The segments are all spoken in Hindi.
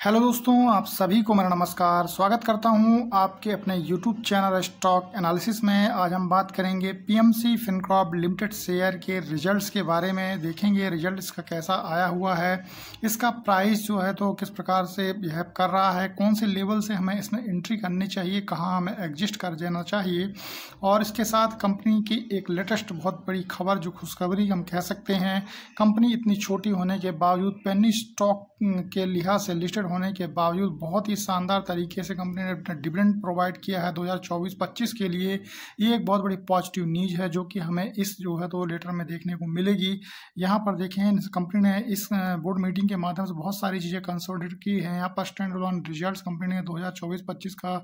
हेलो दोस्तों, आप सभी को मेरा नमस्कार। स्वागत करता हूं आपके अपने यूट्यूब चैनल स्टॉक एनालिसिस में। आज हम बात करेंगे पीएमसी फिनकॉर्प लिमिटेड शेयर के रिजल्ट्स के बारे में। देखेंगे रिजल्ट इसका कैसा आया हुआ है, इसका प्राइस जो है तो किस प्रकार से बिहेव कर रहा है, कौन से लेवल से हमें इसमें एंट्री करनी चाहिए, कहाँ हमें एग्जिस्ट कर देना चाहिए। और इसके साथ कंपनी की एक लेटेस्ट बहुत बड़ी खबर, जो खुशखबरी हम कह सकते हैं। कंपनी इतनी छोटी होने के बावजूद, पेनी स्टॉक के लिहाज से लिस्टेड होने के बावजूद बहुत ही शानदार तरीके से कंपनी ने अपना डिविडेंड प्रोवाइड किया है 2024-25 के लिए। ये एक बहुत बड़ी पॉजिटिव न्यूज है जो कि हमें इस जो है तो लेटर में देखने को मिलेगी। यहाँ पर देखें, कंपनी ने इस बोर्ड मीटिंग के माध्यम से बहुत सारी चीज़ें कंसोलिडेट की हैं। यहाँ पर स्टैंड अलोन रिजल्ट्स कंपनी ने 2024-25 का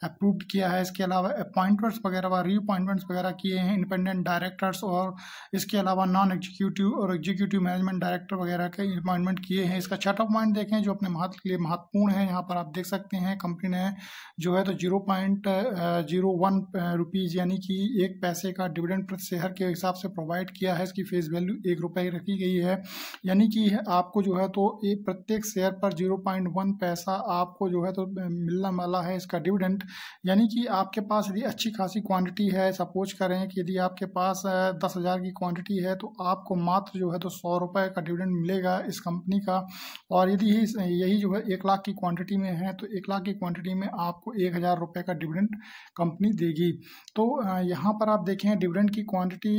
अप्रूव्ड किया है। इसके अलावा अपॉइंटमेंट्स वगैरह व रीअपॉइंटमेंट्स वगैरह किए हैं इंडिपेंडेंट डायरेक्टर्स, और इसके अलावा नॉन एग्जीक्यूटिव और एग्जीक्यूटिव मैनेजमेंट डायरेक्टर वगैरह के अपॉइंटमेंट किए हैं। इसका छठा पॉइंट देखें जो अपने लिए महत्वपूर्ण है। यहाँ पर आप देख सकते हैं कंपनी ने जो है तो 0.01 रुपीज़ यानी कि 1 पैसे का डिविडेंड प्रति शेयर के हिसाब से प्रोवाइड किया है। इसकी फेस वैल्यू 1 रुपये रखी गई है, यानी कि आपको जो है तो प्रत्येक शेयर पर 0.1 पैसा आपको जो है तो मिलने वाला है इसका डिविडेंड। यानी कि आपके पास यदि अच्छी खासी क्वांटिटी है, सपोज करें कि यदि आपके पास 10,000 की क्वांटिटी है तो आपको मात्र जो है तो 100 रुपये का डिविडेंड मिलेगा इस कंपनी का। और यदि यही जो है 1 लाख की क्वांटिटी में है तो 1 लाख की क्वांटिटी में आपको 1,000 रुपये का डिविडेंड कंपनी देगी। तो यहाँ पर आप देखें डिविडेंड की क्वांटिटी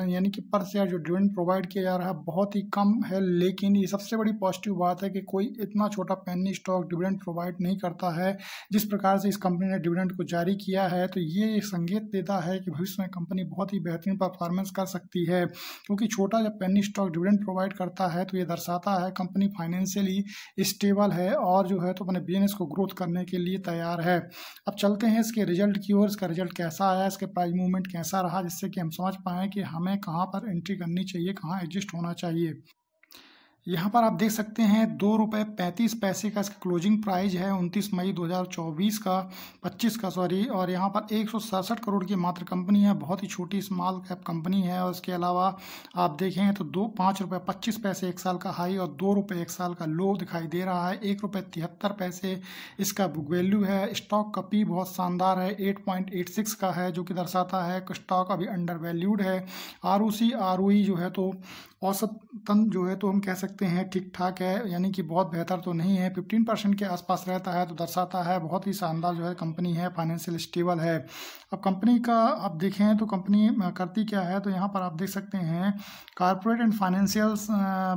यानी कि पर शेयर जो डिविडेंड प्रोवाइड किया जा रहा है बहुत ही कम है। लेकिन ये सबसे बड़ी पॉजिटिव बात है कि कोई इतना छोटा पेनी स्टॉक डिविडेंड प्रोवाइड नहीं करता है जिस प्रकार से इस कंपनी ने डिविडेंड को जारी किया है। तो ये एक संकेत देता है कि भविष्य में कंपनी बहुत ही बेहतरीन परफॉर्मेंस कर सकती है, क्योंकि छोटा जब पेनी स्टॉक डिविडेंड प्रोवाइड करता है तो ये दर्शाता है कंपनी फाइनेंशियली स्टेबल है और जो है तो अपने बिजनेस को ग्रोथ करने के लिए तैयार है। अब चलते हैं इसके रिजल्ट की ओर। इसका रिजल्ट कैसा आया, इसके प्राइस मूवमेंट कैसा रहा, जिससे कि हम समझ पाएँ कि हमें कहाँ पर एंट्री करनी चाहिए, कहाँ एग्जिस्ट होना चाहिए। यहाँ पर आप देख सकते हैं 2 रुपये 35 पैसे का इसका क्लोजिंग प्राइस है 29 मई 2024 का 25 का सॉरी। और यहाँ पर 167 करोड़ की मात्र कंपनी है, बहुत ही छोटी स्मॉल कैप कंपनी है। और इसके अलावा आप देखें तो 5 रुपये 25 पैसे 1 साल का हाई और 2 रुपये 1 साल का लो दिखाई दे रहा है। 1 रुपये 73 पैसे इसका बुक वैल्यू है। स्टॉक का पी बहुत शानदार है, 8.86 का है, जो कि दर्शाता है कि स्टॉक अभी अंडर वैल्यूड है। ROC ROE जो है तो औसतन जो है तो हम कह सकते हैं ठीक ठाक है, यानी कि बहुत बेहतर तो नहीं है। 15% के आसपास रहता है तो दर्शाता है बहुत ही शानदार जो है कंपनी है, फाइनेंशियल स्टेबल है। अब कंपनी का आप देखें तो कंपनी करती क्या है, तो यहाँ पर आप देख सकते हैं corporate and financial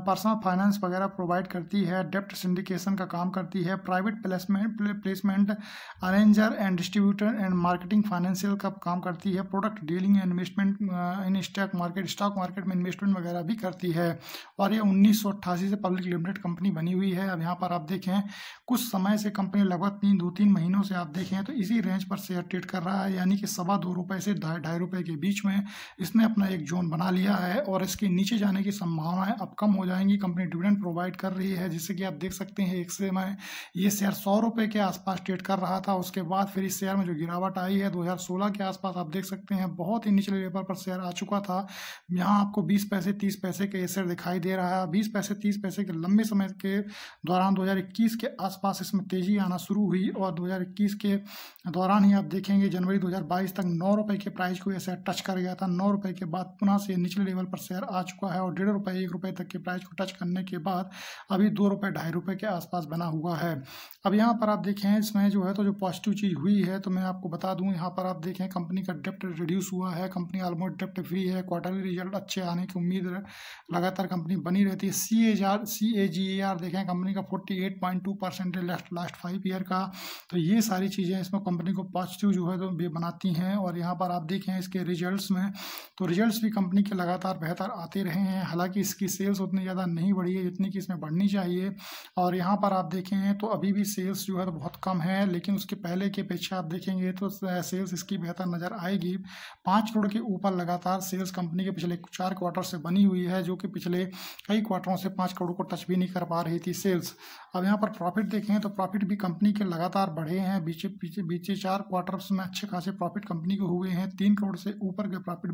personal finance वगैरह प्रोवाइड करती है, डेप्ट सिंडिकेशन का काम करती है, private placement arranger and distributor and marketing financial का काम करती है, product dealing and investment in stock market में इन्वेस्टमेंट वगैरह भी करती है। और ये 1988 से पब्लिक लिमिटेड कंपनी बनी हुई है। अब यहाँ पर आप देखें कुछ समय से कंपनी लगभग 2-3 महीनों से आप देखें तो इसी रेंज पर शेयर ट्रेड कर रहा है, यानी कि 2.25 रुपये से 2.5 रुपये के बीच में इसने अपना एक जोन बना लिया है। और इसके नीचे जाने की संभावनाएं अब कम हो जाएंगी। कंपनी डिविडेंड प्रोवाइड कर रही है, जिससे कि आप देख सकते हैं एक समय ये शेयर 100 रुपये के आसपास ट्रेड कर रहा था। उसके बाद फिर इस शेयर में जो गिरावट आई है 2016 के आसपास आप देख सकते हैं बहुत ही निचले लेवल पर शेयर आ चुका था। यहाँ आपको 20 पैसे 30 पैसे के शेयर दिखाई दे रहा है। 20 पैसे 30 पैसे के लंबे समय के दौरान 2021 के आसपास इसमें तेजी आना शुरू हुई और 2021 के दौरान ही आप देखेंगे जनवरी 2022 तक 9 रुपये के प्राइस को यह शेयर टच कर गया था। 9 रुपये के बाद पुनः से निचले लेवल पर शेयर आ चुका है और 1.5 रुपये 1 रुपये तक के प्राइस को टच करने के बाद अभी 2 रुपये 2.5 रुपये के आसपास बना हुआ है। अब यहाँ पर आप देखें इसमें जो है तो जो पॉजिटिव चीज़ हुई है तो मैं आपको बता दूँ, यहाँ पर आप देखें कंपनी का डेप्ट रिड्यूस हुआ है, कंपनी ऑलमोस्ट डेप्ट फ्री है, क्वार्टरली रिजल्ट अच्छे आने की उम्मीद लगातार कंपनी बनी रहती है। CAGR देखें कंपनी का 48.2% है लास्ट 5 ईयर का। तो ये सारी चीज़ें इसमें कंपनी को पॉजिटिव जो है तो बनाती हैं। और यहाँ पर आप देखें इसके रिजल्ट्स में तो रिजल्ट्स भी कंपनी के लगातार बेहतर आते रहे हैं। हालांकि इसकी सेल्स उतनी ज़्यादा नहीं बढ़ी है जितनी कि इसमें बढ़नी चाहिए। और यहाँ पर आप देखें तो अभी भी सेल्स जो है तो बहुत कम है, लेकिन उसके पहले की अपेक्षा आप देखेंगे तो सेल्स इसकी बेहतर नज़र आएगी। 5 करोड़ के ऊपर लगातार सेल्स कंपनी के पिछले 4 क्वार्टर से बनी हुई है, जो कि पिछले कई क्वार्टरों से 5 करोड़ को टच भी नहीं कर पा रही थी सेल्स। अब यहाँ पर प्रॉफिट देखें तो प्रॉफिट भी कंपनी के लगातार बढ़े हैं। बीते 4 क्वार्टर्स में अच्छे खासे प्रॉफिट कंपनी को हुए हैं। 3 करोड़ से ऊपर के प्रॉफिट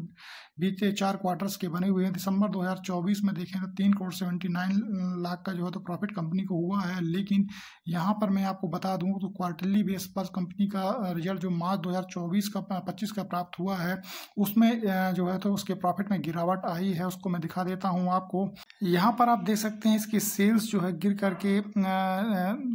बीते 4 क्वार्टर्स के बने हुए हैं। दिसंबर 2024 में देखें तो 3 करोड़ 79 लाख का जो है तो प्रॉफिट कंपनी को हुआ है। लेकिन यहाँ पर मैं आपको बता दूँ तो क्वार्टरली बेस पर कंपनी का रिजल्ट जो मार्च 2024 का 25 का प्राप्त हुआ है उसमें जो है तो उसके प्रॉफिट में गिरावट आई है। उसको मैं दिखा देता हूँ आपको। यहाँ पर आप देख सकते हैं इसकी सेल्स जो है गिर करके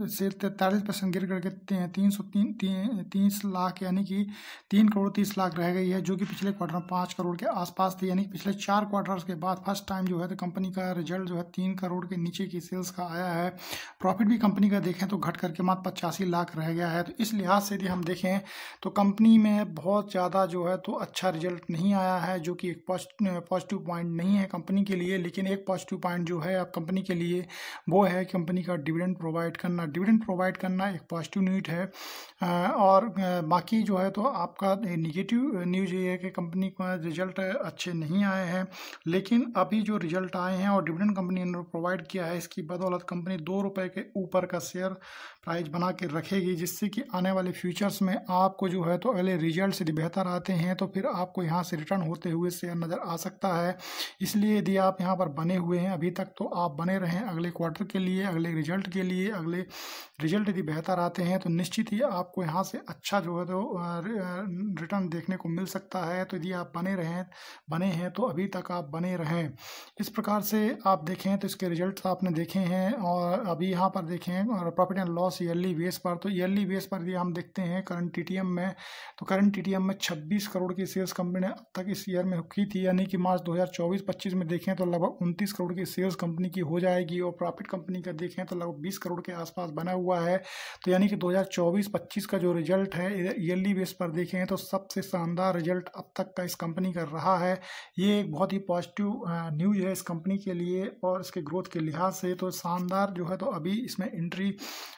सेल 43% गिर करके 330 लाख यानी कि 3 करोड़ 30 लाख रह गई है, जो कि पिछले क्वार्टर में 5 करोड़ के आसपास थी। यानी कि पिछले 4 क्वार्टर्स के बाद फर्स्ट टाइम जो है तो कंपनी का रिजल्ट जो है 3 करोड़ के नीचे की सेल्स का आया है। प्रॉफिट भी कंपनी का देखें तो घट करके मात्र 85 लाख रह गया है। तो इस लिहाज से यदि हम देखें तो कंपनी में बहुत ज़्यादा जो है तो अच्छा रिजल्ट नहीं आया है, जो कि एक पॉजिटिव पॉइंट नहीं है कंपनी के लिए। लेकिन एक पॉजिटिव पॉइंट जो है अब कंपनी के लिए वो है कंपनी का डिविडेंड प्रोवाइड करना। डिविडेंड प्रोवाइड करना एक पॉजिटिव न्यूज है। और बाकी जो है तो आपका नेगेटिव न्यूज ये है कि कंपनी का रिजल्ट अच्छे नहीं आए हैं। लेकिन अभी जो रिजल्ट आए हैं और डिविडेंड कंपनी ने प्रोवाइड किया है, इसकी बदौलत कंपनी 2 रुपये के ऊपर का शेयर प्राइस बना के रखेगी, जिससे कि आने वाले फ्यूचर्स में आपको जो है तो अगले रिजल्ट यदि बेहतर आते हैं तो फिर आपको यहाँ से रिटर्न होते हुए शेयर नज़र आ सकता है। इसलिए यदि आप यहाँ पर बने हुए हैं अभी तक तो आप बने रहें अगले क्वार्टर के लिए, अगले रिजल्ट के लिए। अगले रिजल्ट यदि बेहतर आते हैं तो निश्चित ही आपको यहाँ से अच्छा जो है तो रिटर्न देखने को मिल सकता है। तो यदि आप बने हैं तो अभी तक आप बने रहें। इस प्रकार से आप देखें तो इसके रिजल्ट आपने देखे हैं। और अभी यहाँ पर देखें profit and loss yearly base पर, तो ईयरली बेस पर यदि हम देखते हैं करंट टीटीएम में, तो करंट टीटीएम में 26 करोड़ की सेल्स कंपनी ने अब तक इस ईयर में की थी। यानी कि मार्च 2024-25 में देखें तो लगभग 29 करोड़ की सेल्स कंपनी की हो जाएगी। और प्रॉफिट कंपनी का देखें तो लगभग 20 करोड़ के आसपास बना हुआ है। तो यानी कि 2024-25 का जो रिजल्ट है ईयरली बेस पर देखें तो सबसे शानदार रिजल्ट अब तक का इस कंपनी का रहा है। ये एक बहुत ही पॉजिटिव न्यूज है इस कंपनी के लिए और इसके ग्रोथ के लिहाज से। तो शानदार जो है तो अभी इसमें एंट्री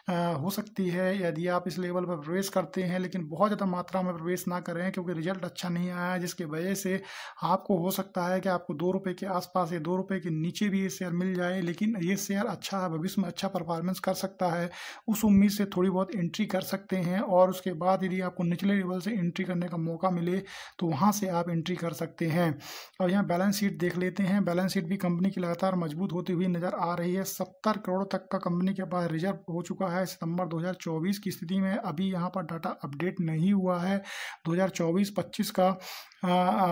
हो सकती है यदि आप इस लेवल पर प्रवेश करते हैं। लेकिन बहुत ज़्यादा मात्रा में प्रवेश ना करें, क्योंकि रिजल्ट अच्छा नहीं आया है, जिसकी वजह से आपको हो सकता है कि आपको 2 रुपये के आसपास या 2 रुपये के नीचे भी ये शेयर मिल जाए। लेकिन ये शेयर अच्छा है, भविष्य में अच्छा परफॉर्मेंस कर सकता है, उस उम्मीद से थोड़ी बहुत एंट्री कर सकते हैं। और उसके बाद यदि आपको निचले लेवल से एंट्री करने का मौका मिले तो वहाँ से आप एंट्री कर सकते हैं। और यहाँ बैलेंस शीट देख लेते हैं। बैलेंस शीट भी कंपनी की लगातार मजबूत होती हुई नज़र आ रही है। 70 करोड़ तक का कंपनी के पास रिजर्व हो चुका है सितंबर 2024 की स्थिति में। अभी यहाँ पर डाटा अपडेट नहीं हुआ है 2024-25 का,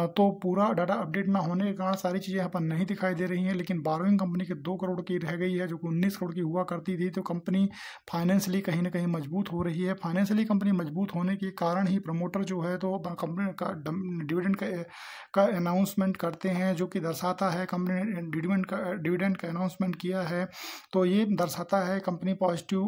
तो पूरा डाटा अपडेट ना होने के कारण सारी चीज़ें यहाँ पर नहीं दिखाई दे रही हैं। लेकिन बोरोइंग कंपनी के 2 करोड़ की रह गई है, जो कि 19 करोड़ की हुआ करती थी। तो कंपनी फाइनेंशियली कहीं ना कहीं मजबूत हो रही है। फाइनेंशियली कंपनी मजबूत होने के कारण ही प्रमोटर जो है तो कंपनी का डिविडेंड का अनाउंसमेंट करते हैं, जो कि दर्शाता है कंपनी ने डिविडेंड का अनाउंसमेंट किया है। तो ये दर्शाता है कंपनी पॉजिटिव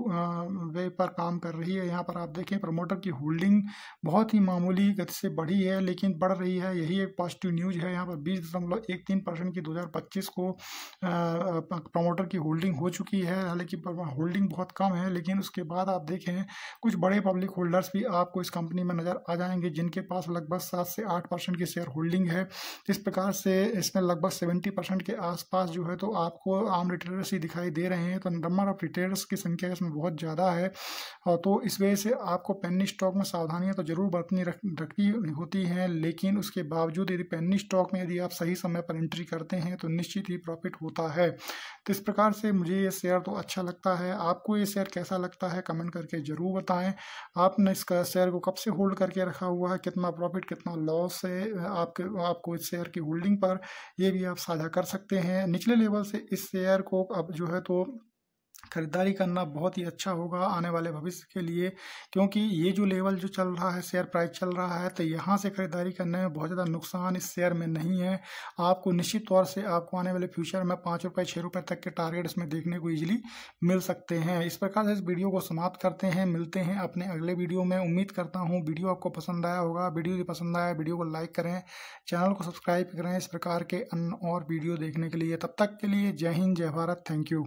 वे पर काम कर रही है। यहाँ पर आप देखें प्रमोटर की होल्डिंग बहुत ही मामूली गति से बढ़ी है, लेकिन बढ़ रही है, यही एक पॉजिटिव न्यूज है। यहाँ पर 20.13% की 2025 को प्रमोटर की होल्डिंग हो चुकी है। हालांकि होल्डिंग बहुत कम है, लेकिन उसके बाद आप देखें कुछ बड़े पब्लिक होल्डर्स भी आपको इस कंपनी में नज़र आ जाएंगे, जिनके पास लगभग 7 से 8% की शेयर होल्डिंग है। इस प्रकार से इसमें लगभग 70% के आसपास जो है तो आपको आम रिटेलर्स ही दिखाई दे रहे हैं। तो नंबर ऑफ रिटेलर्स की संख्या इसमें बहुत ज़्यादा है। और तो इस वजह से आपको पेनी स्टॉक में सावधानियां तो जरूर बरतनी रखनी होती हैं। लेकिन उसके बावजूद यदि पेनी स्टॉक में यदि आप सही समय पर एंट्री करते हैं तो निश्चित ही प्रॉफिट होता है। तो इस प्रकार से मुझे ये शेयर तो अच्छा लगता है। आपको ये शेयर कैसा लगता है कमेंट करके ज़रूर बताएं। आपने इसका शेयर को कब से होल्ड करके रखा हुआ है, कितना प्रॉफिट कितना लॉस है आपको इस शेयर की होल्डिंग पर, ये भी आप साझा कर सकते हैं। निचले लेवल से इस शेयर को अब जो है तो खरीदारी करना बहुत ही अच्छा होगा आने वाले भविष्य के लिए, क्योंकि ये जो लेवल जो चल रहा है शेयर प्राइस चल रहा है, तो यहाँ से खरीदारी करने में बहुत ज़्यादा नुकसान इस शेयर में नहीं है। आपको निश्चित तौर से आपको आने वाले फ्यूचर में 5 रुपये 6 रुपये तक के टारगेट इसमें देखने को ईजिली मिल सकते हैं। इस प्रकार से इस वीडियो को समाप्त करते हैं। मिलते हैं अपने अगले वीडियो में। उम्मीद करता हूँ वीडियो आपको पसंद आया होगा। वीडियो यदि पसंद आया वीडियो को लाइक करें, चैनल को सब्सक्राइब करें इस प्रकार के अन्य और वीडियो देखने के लिए। तब तक के लिए जय हिंद, जय भारत, थैंक यू।